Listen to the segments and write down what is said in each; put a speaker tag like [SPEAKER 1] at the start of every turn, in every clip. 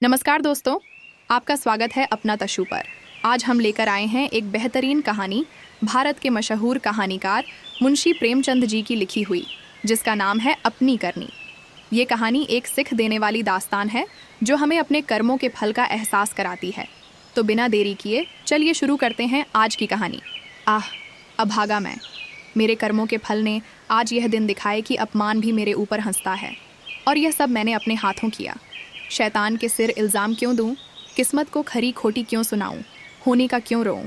[SPEAKER 1] नमस्कार दोस्तों, आपका स्वागत है अपना तशु पर। आज हम लेकर आए हैं एक बेहतरीन कहानी भारत के मशहूर कहानीकार मुंशी प्रेमचंद जी की लिखी हुई, जिसका नाम है अपनी करनी। ये कहानी एक सीख देने वाली दास्तान है जो हमें अपने कर्मों के फल का एहसास कराती है। तो बिना देरी किए चलिए शुरू करते हैं आज की कहानी। अभागा मैं, मेरे कर्मों के फल ने आज यह दिन दिखाए कि अपमान भी मेरे ऊपर हंसता है, और यह सब मैंने अपने हाथों किया। शैतान के सिर इल्ज़ाम क्यों दूं? किस्मत को खरी खोटी क्यों सुनाऊं? होने का क्यों रोऊं?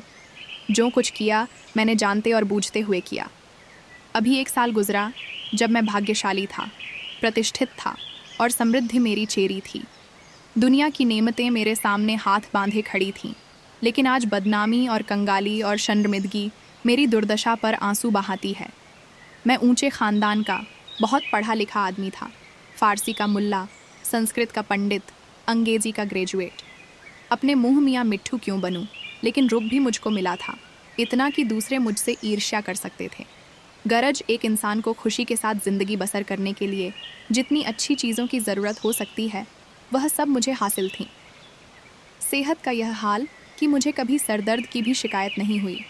[SPEAKER 1] जो कुछ किया मैंने जानते और बूझते हुए किया। अभी 1 साल गुजरा जब मैं भाग्यशाली था, प्रतिष्ठित था और समृद्धि मेरी चेरी थी। दुनिया की नेमतें मेरे सामने हाथ बांधे खड़ी थीं, लेकिन आज बदनामी और कंगाली और शर्मिंदगी मेरी दुर्दशा पर आंसू बहाती है। मैं ऊंचे ख़ानदान का बहुत पढ़ा लिखा आदमी था, फ़ारसी का मुल्ला, संस्कृत का पंडित, अंग्रेजी का ग्रेजुएट। अपने मुंह मियाँ मिट्ठू क्यों बनूं, लेकिन रुक भी मुझको मिला था, इतना कि दूसरे मुझसे ईर्ष्या कर सकते थे। गरज एक इंसान को खुशी के साथ ज़िंदगी बसर करने के लिए जितनी अच्छी चीज़ों की ज़रूरत हो सकती है, वह सब मुझे हासिल थी। सेहत का यह हाल कि मुझे कभी सरदर्द की भी शिकायत नहीं हुई।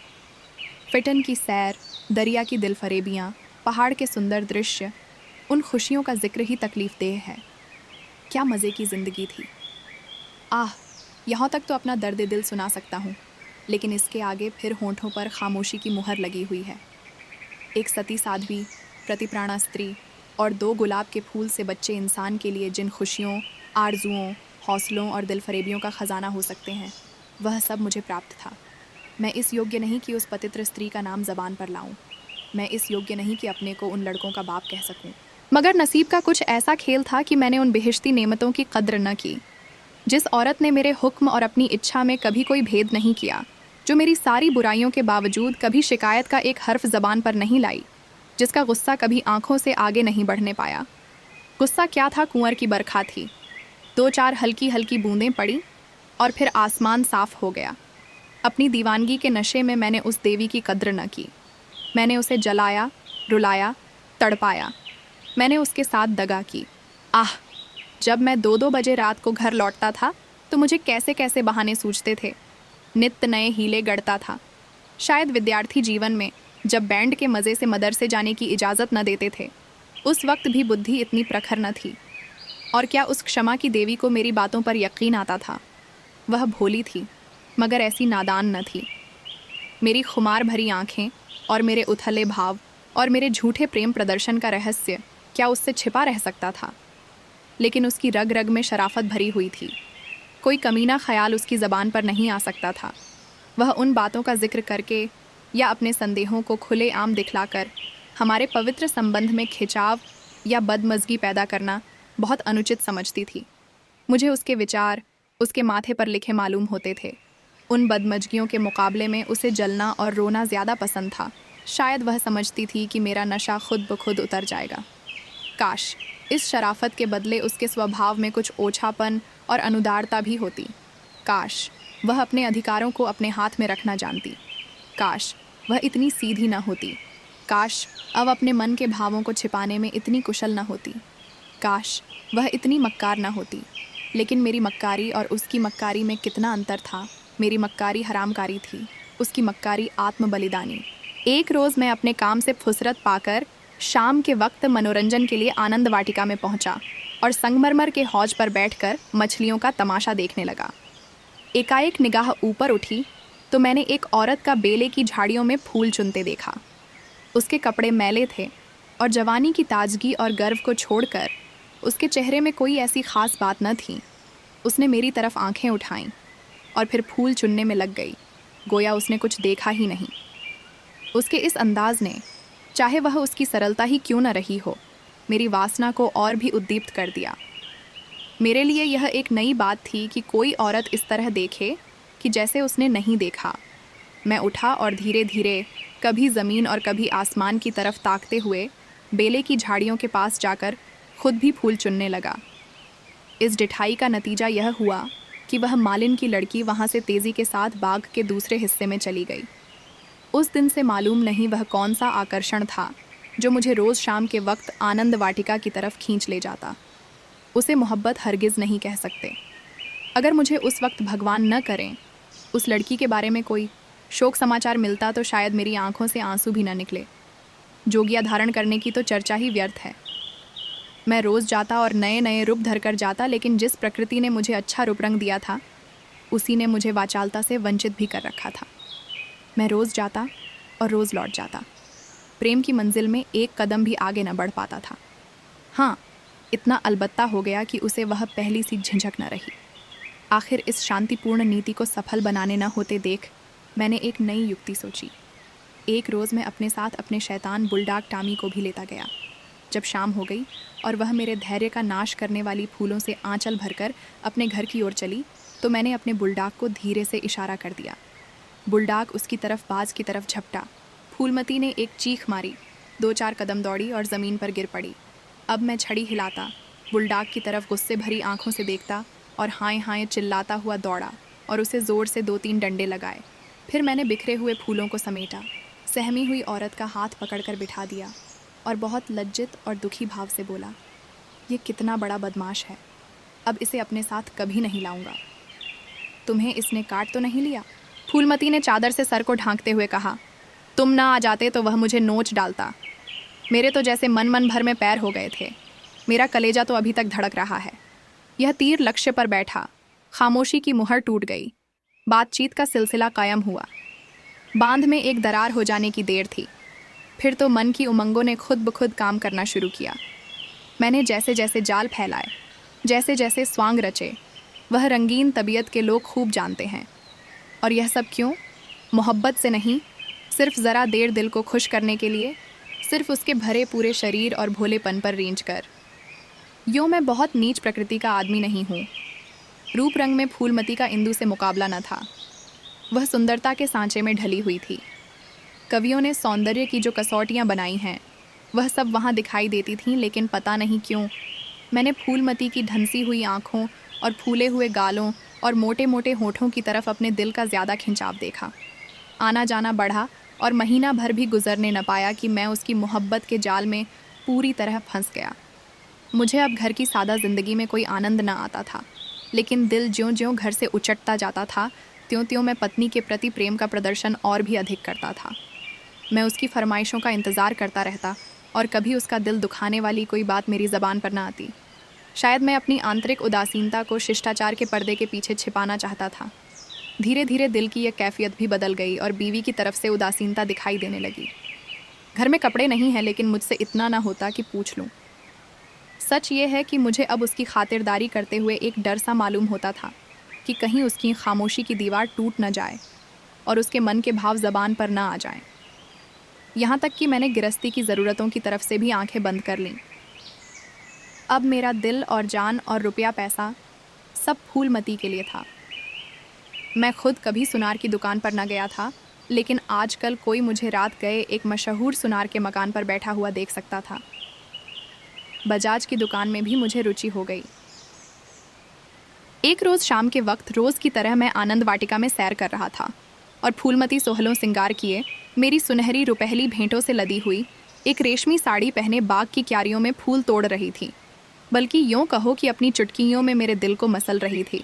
[SPEAKER 1] फिटन की सैर, दरिया की दिलफरेबियाँ, पहाड़ के सुंदर दृश्य, उन खुशियों का जिक्र ही तकलीफ़देह है। क्या मज़े की ज़िंदगी थी। यहाँ तक तो अपना दर्द दिल सुना सकता हूँ, लेकिन इसके आगे फिर होंठों पर खामोशी की मुहर लगी हुई है। एक सती साध्वी, प्रतिप्राणा स्त्री और 2 गुलाब के फूल से बच्चे इंसान के लिए जिन खुशियों, आरजुओं, हौसलों और दिलफरेबियों का ख़जाना हो सकते हैं, वह सब मुझे प्राप्त था। मैं इस योग्य नहीं कि उस पतित्र स्त्री का नाम ज़बान पर लाऊं। मैं इस योग्य नहीं कि अपने को उन लड़कों का बाप कह सकूं। मगर नसीब का कुछ ऐसा खेल था कि मैंने उन बेहिश्ती नेमतों की कद्र न की। जिस औरत ने मेरे हुक्म और अपनी इच्छा में कभी कोई भेद नहीं किया, जो मेरी सारी बुराइयों के बावजूद कभी शिकायत का एक हर्फ ज़बान पर नहीं लाई, जिसका गुस्सा कभी आंखों से आगे नहीं बढ़ने पाया। गुस्सा क्या था, कुंवर की बरखा थी। 2-4 हल्की हल्की बूंदें पड़ी और फिर आसमान साफ हो गया। अपनी दीवानगी के नशे में मैंने उस देवी की कद्र न की। मैंने उसे जलाया, रुलाया, तड़पाया। मैंने उसके साथ दगा की। जब मैं 2-2 बजे रात को घर लौटता था तो मुझे कैसे कैसे बहाने सूझते थे। नित्य नए हीले गढ़ता था। शायद विद्यार्थी जीवन में जब बैंड के मज़े से मदरसे जाने की इजाज़त न देते थे, उस वक्त भी बुद्धि इतनी प्रखर न थी। और क्या उस क्षमा की देवी को मेरी बातों पर यकीन आता था? वह भोली थी, मगर ऐसी नादान न थी। मेरी खुमार भरी आँखें और मेरे उथले भाव और मेरे झूठे प्रेम प्रदर्शन का रहस्य क्या उससे छिपा रह सकता था? लेकिन उसकी रग रग में शराफत भरी हुई थी। कोई कमीना ख्याल उसकी ज़बान पर नहीं आ सकता था। वह उन बातों का जिक्र करके या अपने संदेहों को खुलेआम दिखलाकर हमारे पवित्र संबंध में खिंचाव या बदमज़गी पैदा करना बहुत अनुचित समझती थी। मुझे उसके विचार उसके माथे पर लिखे मालूम होते थे। उन बदमज़गियों के मुकाबले में उसे जलना और रोना ज़्यादा पसंद था। शायद वह समझती थी कि मेरा नशा खुद ब खुद उतर जाएगा। काश इस शराफत के बदले उसके स्वभाव में कुछ ओछापन और अनुदारता भी होती। काश वह अपने अधिकारों को अपने हाथ में रखना जानती। काश वह इतनी सीधी न होती। काश अब अपने मन के भावों को छिपाने में इतनी कुशल न होती। काश वह इतनी मक्कार न होती। लेकिन मेरी मक्कारी और उसकी मक्कारी में कितना अंतर था। मेरी मक्कारी हरामकारी थी, उसकी मक्कारी आत्मबलिदानी। एक रोज़ मैं अपने काम से फुसरत पाकर शाम के वक्त मनोरंजन के लिए आनंद वाटिका में पहुंचा और संगमरमर के हौज पर बैठकर मछलियों का तमाशा देखने लगा। एकाएक निगाह ऊपर उठी तो मैंने एक औरत का बेले की झाड़ियों में फूल चुनते देखा। उसके कपड़े मैले थे और जवानी की ताजगी और गर्व को छोड़कर उसके चेहरे में कोई ऐसी ख़ास बात न थी। उसने मेरी तरफ आंखें उठाईं और फिर फूल चुनने में लग गई, गोया उसने कुछ देखा ही नहीं। उसके इस अंदाज ने, चाहे वह उसकी सरलता ही क्यों न रही हो, मेरी वासना को और भी उद्दीप्त कर दिया। मेरे लिए यह एक नई बात थी कि कोई औरत इस तरह देखे कि जैसे उसने नहीं देखा। मैं उठा और धीरे धीरे कभी ज़मीन और कभी आसमान की तरफ ताकते हुए बेले की झाड़ियों के पास जाकर खुद भी फूल चुनने लगा। इस डिठाई का नतीजा यह हुआ कि वह मालिन की लड़की वहाँ से तेज़ी के साथ बाग के दूसरे हिस्से में चली गई। उस दिन से मालूम नहीं वह कौन सा आकर्षण था जो मुझे रोज़ शाम के वक्त आनंद वाटिका की तरफ खींच ले जाता। उसे मोहब्बत हरगिज़ नहीं कह सकते। अगर मुझे उस वक्त भगवान न करें उस लड़की के बारे में कोई शोक समाचार मिलता तो शायद मेरी आंखों से आंसू भी न निकले। जोगिया धारण करने की तो चर्चा ही व्यर्थ है। मैं रोज़ जाता और नए नए रूप धर कर जाता, लेकिन जिस प्रकृति ने मुझे अच्छा रूप रंग दिया था उसी ने मुझे वाचालता से वंचित भी कर रखा था। मैं रोज़ जाता और रोज़ लौट जाता। प्रेम की मंजिल में एक कदम भी आगे न बढ़ पाता था। हाँ, इतना अलबत्ता हो गया कि उसे वह पहली सी झिझक न रही। आखिर इस शांतिपूर्ण नीति को सफल बनाने न होते देख मैंने एक नई युक्ति सोची। एक रोज़ मैं अपने साथ अपने शैतान बुलडॉग टॉमी को भी लेता गया। जब शाम हो गई और वह मेरे धैर्य का नाश करने वाली फूलों से आंचल भरकर अपने घर की ओर चली तो मैंने अपने बुलडॉग को धीरे से इशारा कर दिया। बुलडॉग उसकी तरफ बाज की तरफ झपटा। फूलमती ने एक चीख मारी, 2-4 कदम दौड़ी और ज़मीन पर गिर पड़ी। अब मैं छड़ी हिलाता, बुलडॉग की तरफ गुस्से भरी आंखों से देखता और हाय हाय चिल्लाता हुआ दौड़ा और उसे ज़ोर से 2-3 डंडे लगाए। फिर मैंने बिखरे हुए फूलों को समेटा, सहमी हुई औरत का हाथ पकड़कर बिठा दिया और बहुत लज्जित और दुखी भाव से बोला, ये कितना बड़ा बदमाश है, अब इसे अपने साथ कभी नहीं लाऊंगा। तुम्हें इसने काट तो नहीं लिया? फूलमती ने चादर से सर को ढांकते हुए कहा। तुम ना आ जाते तो वह मुझे नोच डालता। मेरे तो जैसे मन भर में पैर हो गए थे। मेरा कलेजा तो अभी तक धड़क रहा है। यह तीर लक्ष्य पर बैठा। खामोशी की मुहर टूट गई। बातचीत का सिलसिला कायम हुआ। बांध में एक दरार हो जाने की देर थी। फिर तो मन की उमंगों ने खुद ब खुद काम करना शुरू किया। मैंने जैसे जैसे जाल फैलाए, जैसे जैसे स्वांग रचे, वह रंगीन तबीयत के लोग खूब जानते हैं। और यह सब क्यों? मोहब्बत से नहीं, सिर्फ ज़रा देर दिल को खुश करने के लिए, सिर्फ उसके भरे पूरे शरीर और भोलेपन पर रींझ कर। यूँ मैं बहुत नीच प्रकृति का आदमी नहीं हूँ। रूप रंग में फूलमती का इंदु से मुकाबला न था। वह सुंदरता के सांचे में ढली हुई थी। कवियों ने सौंदर्य की जो कसौटियाँ बनाई हैं वह सब वहाँ दिखाई देती थीं, लेकिन पता नहीं क्यों मैंने फूलमती की ढंसी हुई आँखों और फूले हुए गालों और मोटे मोटे होठों की तरफ अपने दिल का ज़्यादा खिंचाव देखा। आना जाना बढ़ा और महीना भर भी गुजरने न पाया कि मैं उसकी मोहब्बत के जाल में पूरी तरह फंस गया। मुझे अब घर की सादा ज़िंदगी में कोई आनंद न आता था, लेकिन दिल ज्यों-ज्यों घर से उचटता जाता था त्यों-त्यों मैं पत्नी के प्रति प्रेम का प्रदर्शन और भी अधिक करता था। मैं उसकी फरमाइशों का इंतज़ार करता रहता और कभी उसका दिल दुखाने वाली कोई बात मेरी ज़बान पर न आती। शायद मैं अपनी आंतरिक उदासीनता को शिष्टाचार के पर्दे के पीछे छिपाना चाहता था। धीरे धीरे दिल की यह कैफियत भी बदल गई और बीवी की तरफ से उदासीनता दिखाई देने लगी। घर में कपड़े नहीं हैं, लेकिन मुझसे इतना ना होता कि पूछ लूँ। सच ये है कि मुझे अब उसकी खातिरदारी करते हुए एक डर सा मालूम होता था कि कहीं उसकी खामोशी की दीवार टूट न जाए और उसके मन के भाव ज़बान पर ना आ जाएं। यहाँ तक कि मैंने गिरस्ती की ज़रूरतों की तरफ से भी आंखें बंद कर लीं। अब मेरा दिल और जान और रुपया पैसा सब फूलमती के लिए था। मैं खुद कभी सुनार की दुकान पर न गया था, लेकिन आजकल कोई मुझे रात गए एक मशहूर सुनार के मकान पर बैठा हुआ देख सकता था। बजाज की दुकान में भी मुझे रुचि हो गई। एक रोज़ शाम के वक्त रोज़ की तरह मैं आनंद वाटिका में सैर कर रहा था और फूलमती सोहलों सिंगार किए, मेरी सुनहरी रुपहली भेंटों से लदी हुई, एक रेशमी साड़ी पहने बाग की क्यारियों में फूल तोड़ रही थी, बल्कि यूँ कहो कि अपनी चुटकियों में मेरे दिल को मसल रही थी।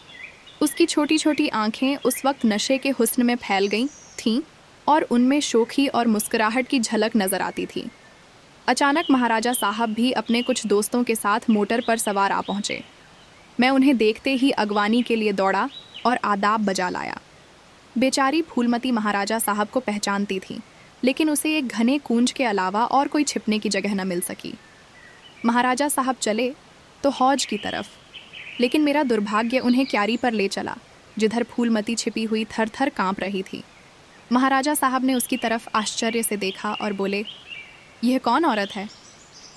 [SPEAKER 1] उसकी छोटी छोटी आंखें उस वक्त नशे के हुस्न में फैल गई थीं और उनमें शोखी और मुस्कुराहट की झलक नजर आती थी। अचानक महाराजा साहब भी अपने कुछ दोस्तों के साथ मोटर पर सवार आ पहुँचे। मैं उन्हें देखते ही अगवानी के लिए दौड़ा और आदाब बजा लाया। बेचारी फूलमती महाराजा साहब को पहचानती थी, लेकिन उसे एक घने कूंज के अलावा और कोई छिपने की जगह न मिल सकी। महाराजा साहब चले तो हौज की तरफ, लेकिन मेरा दुर्भाग्य उन्हें क्यारी पर ले चला, जिधर फूलमती छिपी हुई थर थर काँप रही थी। महाराजा साहब ने उसकी तरफ आश्चर्य से देखा और बोले, यह कौन औरत है?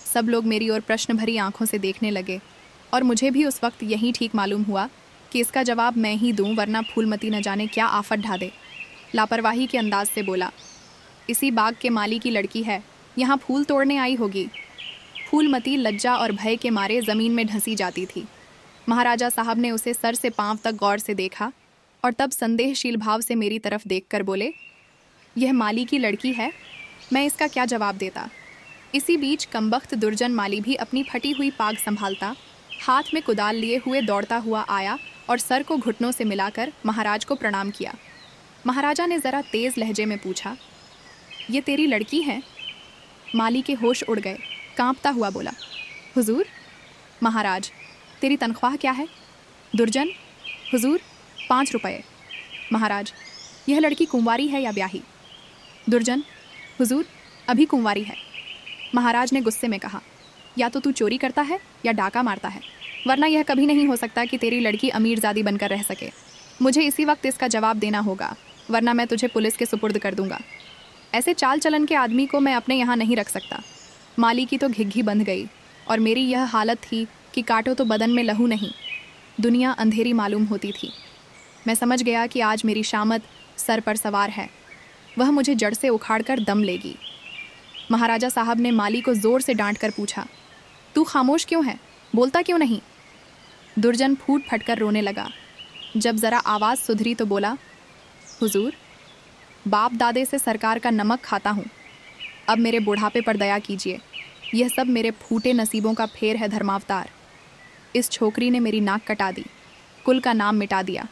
[SPEAKER 1] सब लोग मेरी ओर प्रश्न भरी आंखों से देखने लगे और मुझे भी उस वक्त यही ठीक मालूम हुआ कि इसका जवाब मैं ही दूं, वरना फूलमती न जाने क्या आफत ढा दे। लापरवाही के अंदाज से बोला, इसी बाग के माली की लड़की है, यहाँ फूल तोड़ने आई होगी। फूलमती लज्जा और भय के मारे ज़मीन में ढंसी जाती थी। महाराजा साहब ने उसे सर से पांव तक गौर से देखा और तब संदेहशील भाव से मेरी तरफ देखकर बोले, यह माली की लड़की है? मैं इसका क्या जवाब देता? इसी बीच कमबख्त दुर्जन माली भी अपनी फटी हुई पाग संभालता हाथ में कुदाल लिए हुए दौड़ता हुआ आया और सर को घुटनों से मिलाकर महाराज को प्रणाम किया। महाराजा ने ज़रा तेज़ लहजे में पूछा, ये तेरी लड़की है? माली के होश उड़ गए, कांपता हुआ बोला, हुजूर। महाराज, तेरी तनख्वाह क्या है? दुर्जन, हुजूर 5 रुपये। महाराज, यह लड़की कुंवारी है या ब्याही? दुर्जन, हुजूर अभी कुंवारी है। महाराज ने गुस्से में कहा, या तो तू चोरी करता है या डाका मारता है, वरना यह कभी नहीं हो सकता कि तेरी लड़की अमीरजादी बनकर रह सके। मुझे इसी वक्त इसका जवाब देना होगा, वरना मैं तुझे पुलिस के सुपुर्द कर दूंगा। ऐसे चाल चलन के आदमी को मैं अपने यहाँ नहीं रख सकता। माली की तो घिघी बंध गई और मेरी यह हालत थी कि काटो तो बदन में लहू नहीं। दुनिया अंधेरी मालूम होती थी। मैं समझ गया कि आज मेरी शामत सर पर सवार है, वह मुझे जड़ से उखाड़ कर दम लेगी। महाराजा साहब ने माली को ज़ोर से डांट कर पूछा, तू खामोश क्यों है, बोलता क्यों नहीं? दुर्जन फूट फटकर रोने लगा। जब ज़रा आवाज़ सुधरी तो बोला, हुजूर, बाप दादे से सरकार का नमक खाता हूँ, अब मेरे बुढ़ापे पर दया कीजिए। यह सब मेरे फूटे नसीबों का फेर है धर्मावतार। इस छोकरी ने मेरी नाक कटा दी, कुल का नाम मिटा दिया।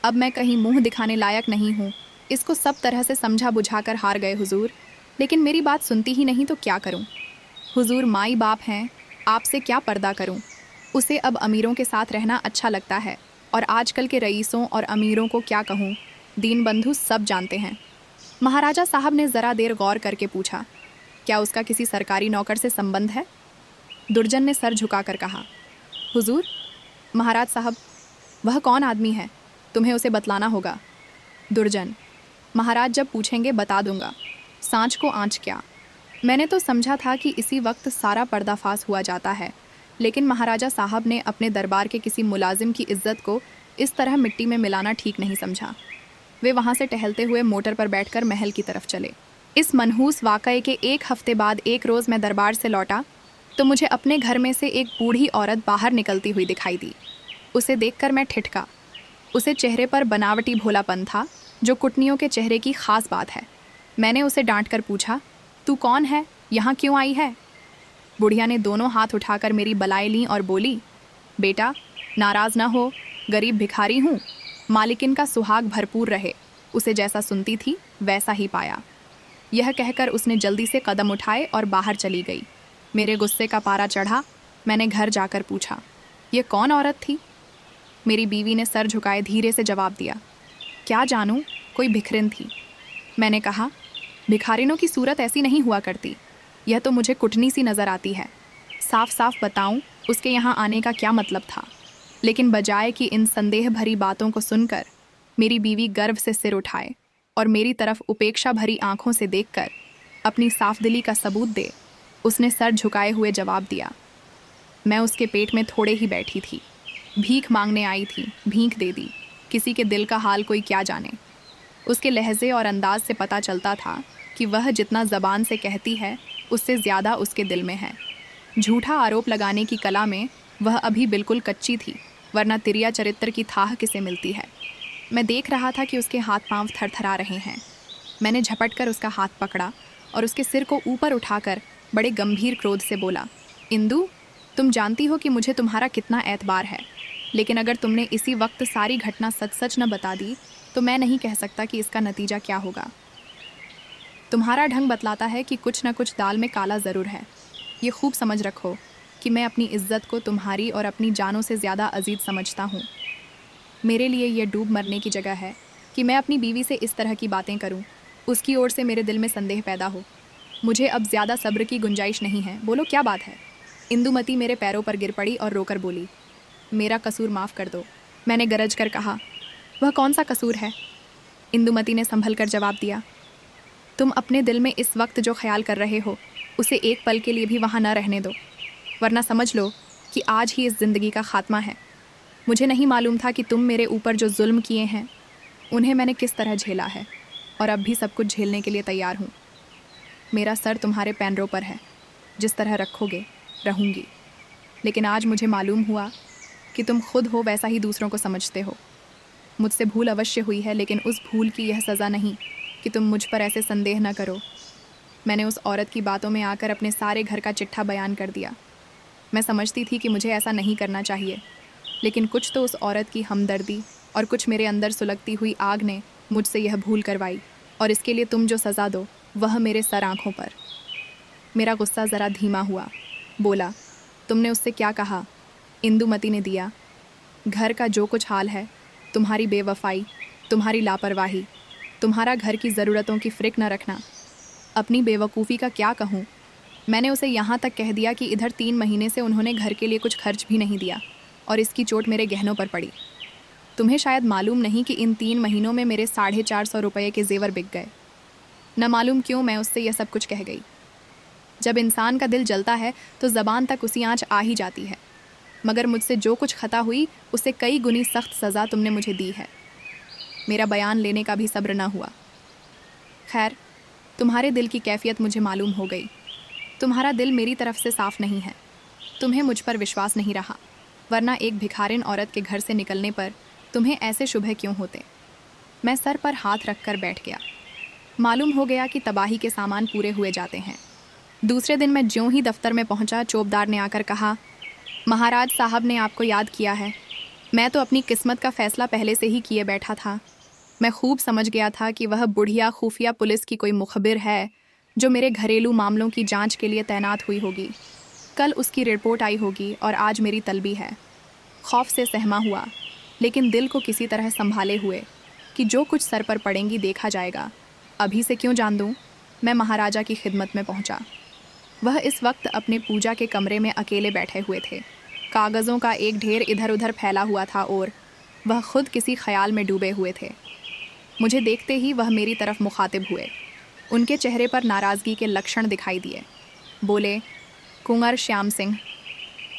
[SPEAKER 1] अब मैं कहीं मुंह दिखाने लायक नहीं हूँ। इसको सब तरह से समझा बुझाकर हार गए हुजूर, लेकिन मेरी बात सुनती ही नहीं तो क्या करूँ? हुजूर माई बाप हैं, आपसे क्या पर्दा करूँ? उसे अब अमीरों के साथ रहना अच्छा लगता है, और आजकल के रईसों और अमीरों को क्या कहूँ, दीनबंधु सब जानते हैं। महाराजा साहब ने ज़रा देर गौर करके पूछा, क्या उसका किसी सरकारी नौकर से संबंध है? दुर्जन ने सर झुकाकर कहा, हुजूर। महाराज साहब, वह कौन आदमी है? तुम्हें उसे बतलाना होगा। दुर्जन, महाराज जब पूछेंगे बता दूंगा। सांच को आँच क्या। मैंने तो समझा था कि इसी वक्त सारा पर्दाफाश हुआ जाता है, लेकिन महाराजा साहब ने अपने दरबार के किसी मुलाजिम की इज्जत को इस तरह मिट्टी में मिलाना ठीक नहीं समझा। वे वहाँ से टहलते हुए मोटर पर बैठकर महल की तरफ चले। इस मनहूस वाक़ये के 1 हफ्ते बाद एक रोज़ मैं दरबार से लौटा तो मुझे अपने घर में से एक बूढ़ी औरत बाहर निकलती हुई दिखाई दी। उसे देखकर मैं ठिठका। उसे चेहरे पर बनावटी भोलापन था, जो कुटनियों के चेहरे की ख़ास बात है। मैंने उसे डांट कर पूछा, तू कौन है, यहाँ क्यों आई है? बुढ़िया ने दोनों हाथ उठाकर मेरी बलाई लीं और बोली, बेटा नाराज़ ना हो, गरीब भिखारी हूँ, मालिकिन का सुहाग भरपूर रहे। उसे जैसा सुनती थी वैसा ही पाया। यह कहकर उसने जल्दी से कदम उठाए और बाहर चली गई। मेरे गुस्से का पारा चढ़ा। मैंने घर जाकर पूछा, ये कौन औरत थी? मेरी बीवी ने सर झुकाए धीरे से जवाब दिया, क्या जानूं, कोई भिखरिन थी। मैंने कहा, भिखारिनों की सूरत ऐसी नहीं हुआ करती, यह तो मुझे कुटनी सी नज़र आती है। साफ साफ बताऊं उसके यहाँ आने का क्या मतलब था। लेकिन बजाय कि इन संदेह भरी बातों को सुनकर मेरी बीवी गर्व से सिर उठाए और मेरी तरफ उपेक्षा भरी आंखों से देखकर अपनी साफदिली का सबूत दे, उसने सर झुकाए हुए जवाब दिया, मैं उसके पेट में थोड़े ही बैठी थी, भीख मांगने आई थी, भीख दे दी। किसी के दिल का हाल कोई क्या जाने। उसके लहजे और अंदाज से पता चलता था कि वह जितना ज़बान से कहती है उससे ज़्यादा उसके दिल में है। झूठा आरोप लगाने की कला में वह अभी बिल्कुल कच्ची थी, वरना तिरिया चरित्र की थाह किसे मिलती है। मैं देख रहा था कि उसके हाथ पांव थरथरा रहे हैं। मैंने झपटकर उसका हाथ पकड़ा और उसके सिर को ऊपर उठाकर बड़े गंभीर क्रोध से बोला, इंदु, तुम जानती हो कि मुझे तुम्हारा कितना एतबार है, लेकिन अगर तुमने इसी वक्त सारी घटना सच सच न बता दी तो मैं नहीं कह सकता कि इसका नतीजा क्या होगा। तुम्हारा ढंग बतलाता है कि कुछ न कुछ दाल में काला ज़रूर है। ये खूब समझ रखो कि मैं अपनी इज्जत को तुम्हारी और अपनी जानों से ज़्यादा अजीज समझता हूँ। मेरे लिए यह डूब मरने की जगह है कि मैं अपनी बीवी से इस तरह की बातें करूँ, उसकी ओर से मेरे दिल में संदेह पैदा हो। मुझे अब ज़्यादा सब्र की गुंजाइश नहीं है। बोलो क्या बात है? इंदुमती मेरे पैरों पर गिर पड़ी और रोकर बोली, मेरा कसूर माफ़ कर दो। मैंने गरज कर कहा, वह कौन सा कसूर है? इंदुमती ने संभल कर जवाब दिया, तुम अपने दिल में इस वक्त जो ख्याल कर रहे हो उसे एक पल के लिए भी वहाँ न रहने दो, वरना समझ लो कि आज ही इस ज़िंदगी का ख़ात्मा है। मुझे नहीं मालूम था कि तुम मेरे ऊपर जो जुल्म किए हैं उन्हें मैंने किस तरह झेला है, और अब भी सब कुछ झेलने के लिए तैयार हूँ। मेरा सर तुम्हारे पैरों पर है, जिस तरह रखोगे रहूँगी। लेकिन आज मुझे मालूम हुआ कि तुम खुद हो वैसा ही दूसरों को समझते हो। मुझसे भूल अवश्य हुई है, लेकिन उस भूल की यह सज़ा नहीं कि तुम मुझ पर ऐसे संदेह न करो। मैंने उस औरत की बातों में आकर अपने सारे घर का चिट्ठा बयान कर दिया। मैं समझती थी कि मुझे ऐसा नहीं करना चाहिए, लेकिन कुछ तो उस औरत की हमदर्दी और कुछ मेरे अंदर सुलगती हुई आग ने मुझसे यह भूल करवाई, और इसके लिए तुम जो सज़ा दो वह मेरे सर आँखों पर। मेरा गुस्सा ज़रा धीमा हुआ। बोला, तुमने उससे क्या कहा? इंदुमती ने दिया, घर का जो कुछ हाल है, तुम्हारी बेवफाई, तुम्हारी लापरवाही, तुम्हारा घर की ज़रूरतों की फ़िक्र न रखना। अपनी बेवकूफ़ी का क्या कहूँ? मैंने उसे यहाँ तक कह दिया कि इधर 3 महीने से उन्होंने घर के लिए कुछ खर्च भी नहीं दिया, और इसकी चोट मेरे गहनों पर पड़ी। तुम्हें शायद मालूम नहीं कि इन 3 महीनों में मेरे 450 रुपये के जेवर बिक गए। न मालूम क्यों मैं उससे यह सब कुछ कह गई। जब इंसान का दिल जलता है तो ज़बान तक उसी आँच आ ही जाती है, मगर मुझसे जो कुछ खता हुई उससे कई गुनी सख्त सज़ा तुमने मुझे दी है। मेरा बयान लेने का भी सब्र न हुआ। खैर, तुम्हारे दिल की कैफियत मुझे मालूम हो गई। तुम्हारा दिल मेरी तरफ से साफ़ नहीं है। तुम्हें मुझ पर विश्वास नहीं रहा, वरना एक भिखारिन औरत के घर से निकलने पर तुम्हें ऐसे शुभे क्यों होते। मैं सर पर हाथ रख कर बैठ गया। मालूम हो गया कि तबाही के सामान पूरे हुए जाते हैं। दूसरे दिन मैं ज्यों ही दफ्तर में पहुंचा, चौबदार ने आकर कहा, महाराज साहब ने आपको याद किया है। मैं तो अपनी किस्मत का फ़ैसला पहले से ही किए बैठा था। मैं खूब समझ गया था कि वह बुढ़िया खुफिया पुलिस की कोई मुखबिर है जो मेरे घरेलू मामलों की जांच के लिए तैनात हुई होगी। कल उसकी रिपोर्ट आई होगी और आज मेरी तलबी है। खौफ से सहमा हुआ, लेकिन दिल को किसी तरह संभाले हुए कि जो कुछ सर पर पड़ेंगी देखा जाएगा। अभी से क्यों जान दूँ। मैं महाराजा की खिदमत में पहुँचा। वह इस वक्त अपने पूजा के कमरे में अकेले बैठे हुए थे। कागज़ों का एक ढेर इधर उधर फैला हुआ था और वह खुद किसी ख्याल में डूबे हुए थे। मुझे देखते ही वह मेरी तरफ मुखातिब हुए। उनके चेहरे पर नाराज़गी के लक्षण दिखाई दिए। बोले, कुंवर श्याम सिंह,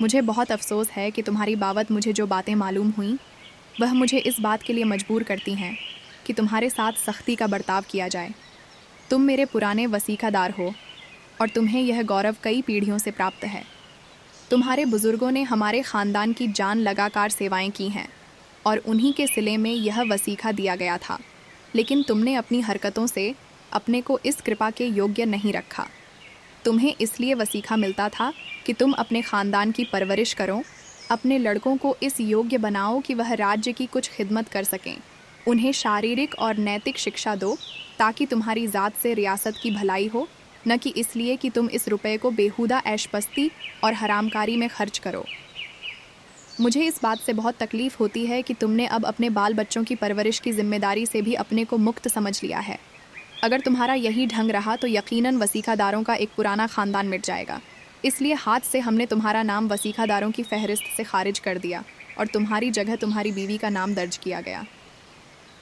[SPEAKER 1] मुझे बहुत अफसोस है कि तुम्हारी बाबत मुझे जो बातें मालूम हुईं वह मुझे इस बात के लिए मजबूर करती हैं कि तुम्हारे साथ सख्ती का बर्ताव किया जाए। तुम मेरे पुराने वसीकादार हो और तुम्हें यह गौरव कई पीढ़ियों से प्राप्त है। तुम्हारे बुज़ुर्गों ने हमारे ख़ानदान की जान लगाकार सेवाएं की हैं और उन्हीं के सिले में यह वसीका दिया गया था, लेकिन तुमने अपनी हरकतों से अपने को इस कृपा के योग्य नहीं रखा। तुम्हें इसलिए वसीका मिलता था कि तुम अपने ख़ानदान की परवरिश करो, अपने लड़कों को इस योग्य बनाओ कि वह राज्य की कुछ खिदमत कर सकें, उन्हें शारीरिक और नैतिक शिक्षा दो ताकि तुम्हारी ज़ात से रियासत की भलाई हो, न कि इसलिए कि तुम इस रुपए को बेहुदा ऐशपस्ती और हरामकारी में खर्च करो। मुझे इस बात से बहुत तकलीफ़ होती है कि तुमने अब अपने बाल बच्चों की परवरिश की जिम्मेदारी से भी अपने को मुक्त समझ लिया है। अगर तुम्हारा यही ढंग रहा तो यकीनन वसीकादारों का एक पुराना ख़ानदान मिट जाएगा। इसलिए हाथ से हमने तुम्हारा नाम वसीकादारों की फहरिस्त से खारिज कर दिया और तुम्हारी जगह तुम्हारी बीवी का नाम दर्ज किया गया।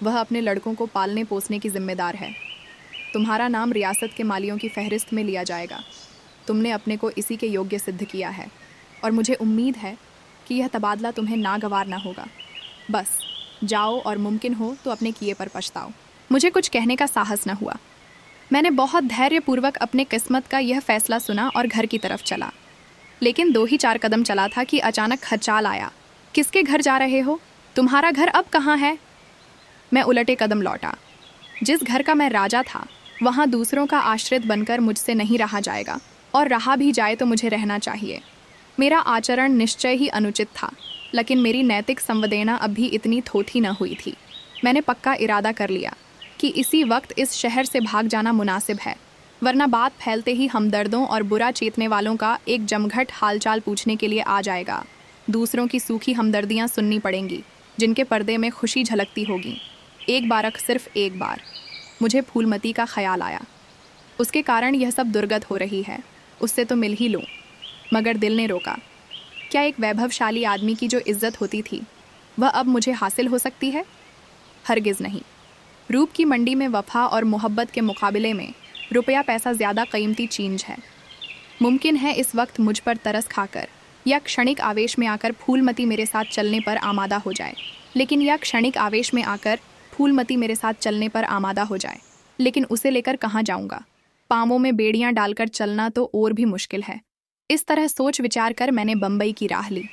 [SPEAKER 1] वह अपने लड़कों को पालने पोसने की जिम्मेदार है। तुम्हारा नाम रियासत के मालियों की फहरिस्त में लिया जाएगा। तुमने अपने को इसी के योग्य सिद्ध किया है और मुझे उम्मीद है कि यह तबादला तुम्हें नागवार ना होगा। बस जाओ और मुमकिन हो तो अपने किए पर पछताओ। मुझे कुछ कहने का साहस न हुआ। मैंने बहुत धैर्यपूर्वक अपने किस्मत का यह फैसला सुना और घर की तरफ चला। लेकिन 2 ही 4 कदम चला था कि अचानक खचाल आया। किसके घर जा रहे हो? तुम्हारा घर अब कहाँ है? मैं उलटे कदम लौटा। जिस घर का मैं राजा था वहाँ दूसरों का आश्रित बनकर मुझसे नहीं रहा जाएगा, और रहा भी जाए तो मुझे रहना चाहिए। मेरा आचरण निश्चय ही अनुचित था, लेकिन मेरी नैतिक संवेदना अब भी इतनी थोथी न हुई थी। मैंने पक्का इरादा कर लिया कि इसी वक्त इस शहर से भाग जाना मुनासिब है, वरना बात फैलते ही हमदर्दों और बुरा चेतने वालों का एक जमघट हालचाल पूछने के लिए आ जाएगा। दूसरों की सूखी हमदर्दियाँ सुननी पड़ेंगी, जिनके पर्दे में खुशी झलकती होगी। एक बारक सिर्फ एक बार मुझे फूलमती का ख्याल आया। उसके कारण यह सब दुर्गत हो रही है, उससे तो मिल ही लूँ। मगर दिल ने रोका। क्या एक वैभवशाली आदमी की जो इज्जत होती थी वह अब मुझे हासिल हो सकती है? हरगिज़ नहीं। रूप की मंडी में वफ़ा और मोहब्बत के मुकाबले में रुपया पैसा ज़्यादा कीमती चीज़ है। मुमकिन है इस वक्त मुझ पर तरस खाकर या क्षणिक आवेश में आकर फूलमती मेरे साथ चलने पर आमादा हो जाए, लेकिन यह क्षणिक आवेश में आकर फूलमती मेरे साथ चलने पर आमादा हो जाए, लेकिन उसे लेकर कहाँ जाऊँगा? पाँवों में बेड़ियाँ डालकर चलना तो और भी मुश्किल है। इस तरह सोच विचार कर मैंने बम्बई की राह ली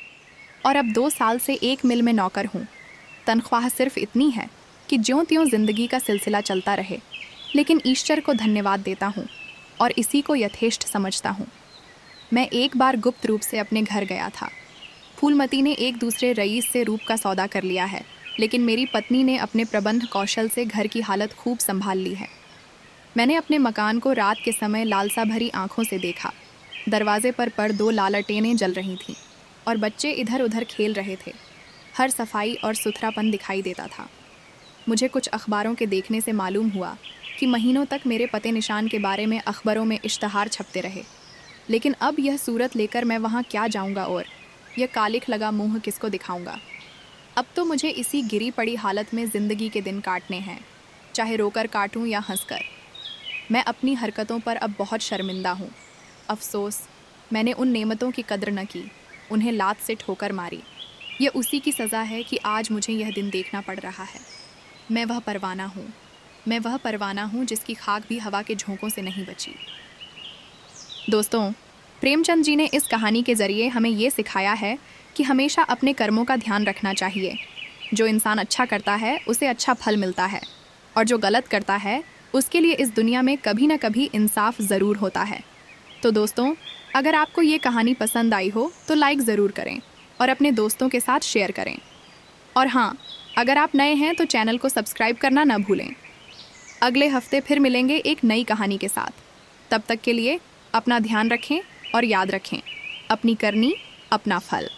[SPEAKER 1] और अब 2 साल से एक मिल में नौकर हूँ। तनख्वाह सिर्फ इतनी है कि ज्यों त्यों जिंदगी का सिलसिला चलता रहे, लेकिन ईश्वर को धन्यवाद देता हूँ और इसी को यथेष्ट समझता हूँ। मैं एक बार गुप्त रूप से अपने घर गया था। फूलमती ने एक दूसरे रईस से रूप का सौदा कर लिया है, लेकिन मेरी पत्नी ने अपने प्रबंध कौशल से घर की हालत खूब संभाल ली है। मैंने अपने मकान को रात के समय लालसा भरी आंखों से देखा। दरवाजे पर 2 लालटेनें जल रही थीं और बच्चे इधर उधर खेल रहे थे। हर सफाई और सुथरापन दिखाई देता था। मुझे कुछ अखबारों के देखने से मालूम हुआ कि महीनों तक मेरे पते निशान के बारे में अखबारों में इश्तहार छपते रहे, लेकिन अब यह सूरत लेकर मैं वहाँ क्या जाऊँगा और यह कालिख लगा मुँह किसको दिखाऊँगा। अब तो मुझे इसी गिरी पड़ी हालत में ज़िंदगी के दिन काटने हैं, चाहे रोकर काटूँ या हंसकर। मैं अपनी हरकतों पर अब बहुत शर्मिंदा हूँ। अफसोस, मैंने उन नेमतों की कद्र न की, उन्हें लात से ठोकर मारी। यह उसी की सज़ा है कि आज मुझे यह दिन देखना पड़ रहा है। मैं वह परवाना हूँ जिसकी खाक भी हवा के झोंकों से नहीं बची। दोस्तों, प्रेमचंद जी ने इस कहानी के ज़रिए हमें ये सिखाया है कि हमेशा अपने कर्मों का ध्यान रखना चाहिए। जो इंसान अच्छा करता है उसे अच्छा फल मिलता है, और जो गलत करता है उसके लिए इस दुनिया में कभी न कभी इंसाफ ज़रूर होता है। तो दोस्तों, अगर आपको ये कहानी पसंद आई हो तो लाइक ज़रूर करें और अपने दोस्तों के साथ शेयर करें। और हाँ, अगर आप नए हैं तो चैनल को सब्सक्राइब करना ना भूलें। अगले हफ्ते फिर मिलेंगे एक नई कहानी के साथ। तब तक के लिए अपना ध्यान रखें और याद रखें, अपनी करनी अपना फल।